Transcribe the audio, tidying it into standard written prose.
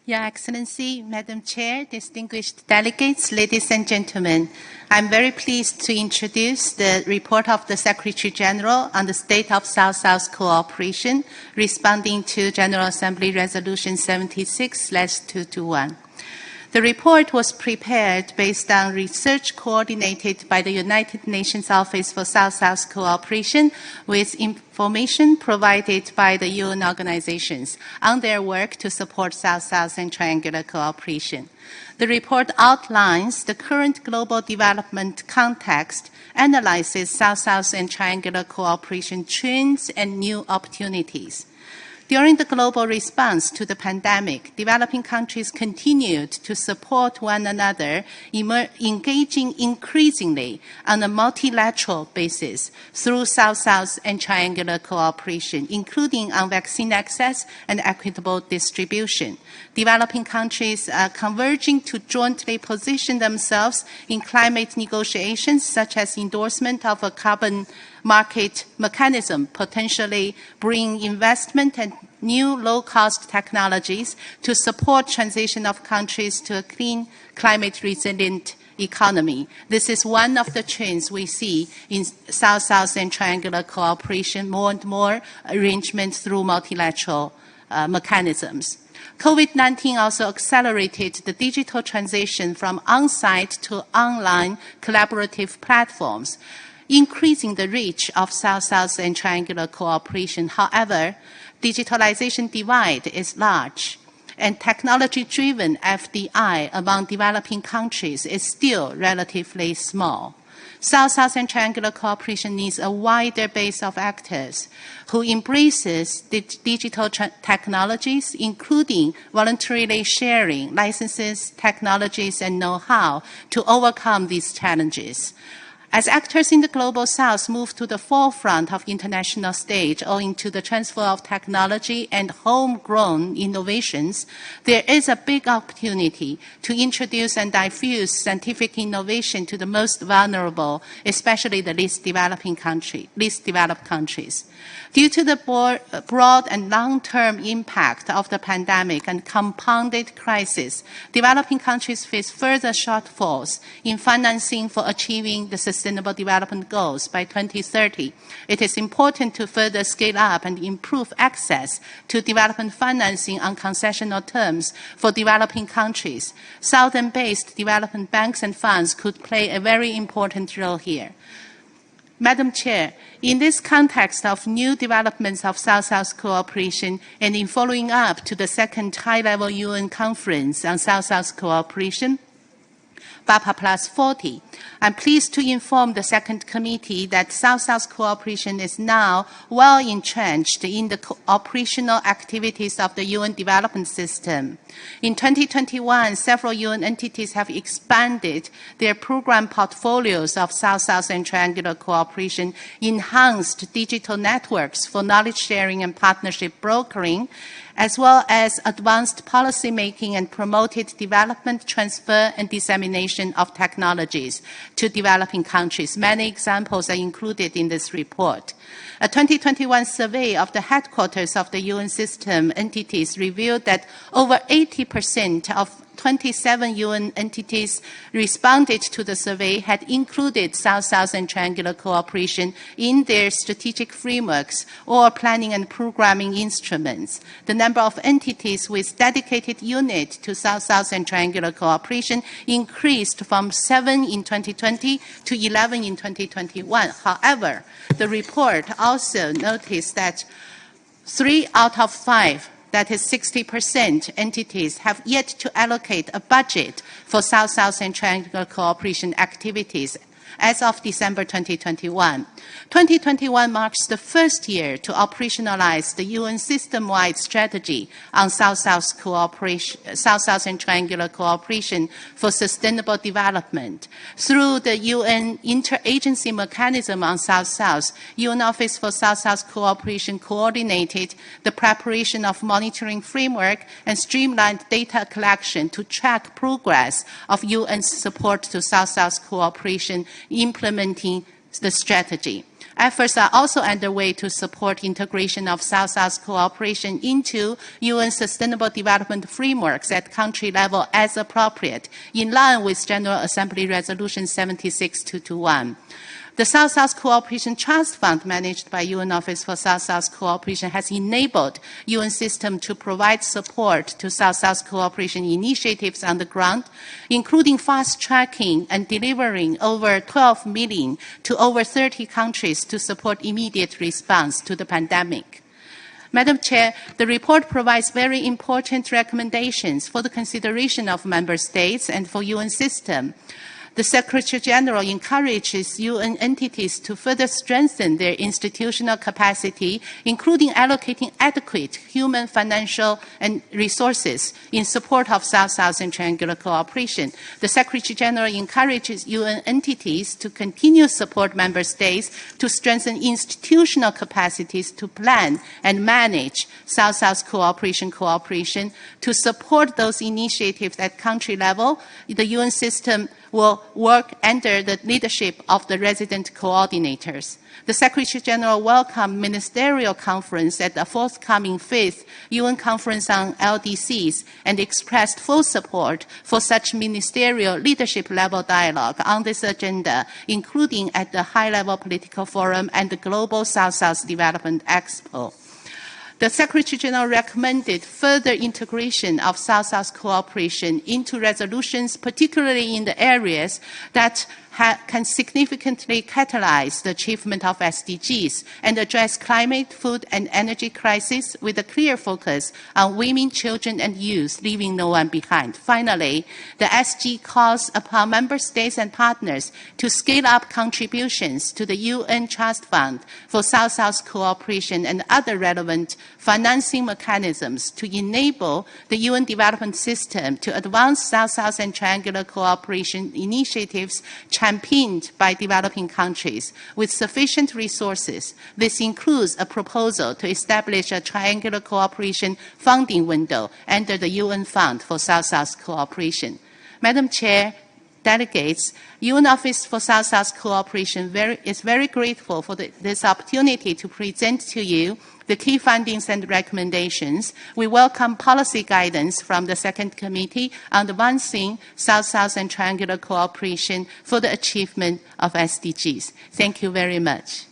Your Excellency, Madam Chair, distinguished delegates, ladies and gentlemen, I'm very pleased to introduce the report of the Secretary General on the state of South-South cooperation, responding to General Assembly Resolution 76/221. The report was prepared based on research coordinated by the United Nations Office for South-South Cooperation with information provided by the UN organizations on their work to support South-South and triangular cooperation. The report outlines the current global development context, analyzes South-South and triangular cooperation trends and new opportunities. During the global response to the pandemic, developing countries continued to support one another, engaging increasingly on a multilateral basis through South-South and triangular cooperation, including on vaccine access and equitable distribution. Developing countries are converging to jointly position themselves in climate negotiations, such as endorsement of a carbon market mechanism, potentially bring investment and new low-cost technologies to support transition of countries to a clean, climate-resilient economy. This is one of the trends we see in South-South and triangular cooperation, more and more arrangements through multilateral mechanisms. COVID-19 also accelerated the digital transition from on-site to online collaborative platforms, increasing the reach of South-South and triangular cooperation. However, digitalization divide is large, and technology-driven FDI among developing countries is still relatively small. South-South and triangular cooperation needs a wider base of actors who embraces digital technologies, including voluntarily sharing licenses, technologies, and know-how to overcome these challenges. As actors in the Global South move to the forefront of international stage owing to the transfer of technology and homegrown innovations, there is a big opportunity to introduce and diffuse scientific innovation to the most vulnerable, especially the least developed countries. Due to the broad and long-term impact of the pandemic and compounded crisis, developing countries face further shortfalls in financing for achieving the Sustainable Development Goals by 2030. It is important to further scale up and improve access to development financing on concessional terms for developing countries. Southern-based development banks and funds could play a very important role here. Madam Chair, in this context of new developments of South-South cooperation and in following up to the second high-level UN conference on South-South cooperation, BAPA+40, I'm pleased to inform the second committee that South-South cooperation is now well entrenched in the operational activities of the UN development system. In 2021, several UN entities have expanded their program portfolios of South-South and triangular cooperation, enhanced digital networks for knowledge sharing and partnership brokering, as well as advanced policy making and promoted development, transfer, and dissemination of technologies to developing countries. Many examples are included in this report. A 2021 survey of the headquarters of the UN system entities revealed that over 80% of 27 UN entities responded to the survey had included South-South and triangular cooperation in their strategic frameworks or planning and programming instruments. The number of entities with dedicated unit to South-South and triangular cooperation increased from 7 in 2020 to 11 in 2021. However, the report also noticed that 3 out of 5, that is 60% entities, have yet to allocate a budget for South-South and triangular cooperation activities as of December 2021. 2021 marks the first year to operationalize the UN system-wide strategy on South-South cooperation, South-South and triangular cooperation for sustainable development. Through the UN interagency mechanism on South-South, UN Office for South-South Cooperation coordinated the preparation of monitoring framework and streamlined data collection to track progress of UN's support to South-South cooperation implementing the strategy. Efforts are also underway to support integration of South-South cooperation into UN Sustainable Development Frameworks at country level as appropriate, in line with General Assembly Resolution 76221. The South-South Cooperation Trust Fund, managed by UN Office for South-South Cooperation, has enabled UN system to provide support to South-South cooperation initiatives on the ground, including fast-tracking and delivering over 12 million to over 30 countries to support immediate response to the pandemic. Madam Chair, the report provides very important recommendations for the consideration of member states and for UN system. The Secretary General encourages UN entities to further strengthen their institutional capacity, including allocating adequate human, financial, and resources in support of South-South and triangular cooperation. The Secretary General encourages UN entities to continue support member states to strengthen institutional capacities to plan and manage South-South cooperation, to support those initiatives at country level. The UN system will work under the leadership of the resident coordinators. The Secretary General welcomed ministerial conference at the forthcoming 5th UN Conference on LDCs and expressed full support for such ministerial leadership level dialogue on this agenda, including at the high-level political forum and the Global South-South Development Expo. The Secretary General recommended further integration of South-South cooperation into resolutions, particularly in the areas that can significantly catalyze the achievement of SDGs and address climate, food, and energy crisis with a clear focus on women, children, and youth, leaving no one behind. Finally, the SG calls upon member states and partners to scale up contributions to the UN Trust Fund for South-South cooperation and other relevant financing mechanisms to enable the UN development system to advance South-South and triangular cooperation initiatives championed by developing countries with sufficient resources. This includes a proposal to establish a triangular cooperation funding window under the UN Fund for South-South cooperation. Madam Chair, delegates, UN Office for South-South Cooperation is very grateful for this opportunity to present to you the key findings and recommendations. We welcome policy guidance from the Second Committee on advancing South-South and triangular cooperation for the achievement of SDGs. Thank you very much.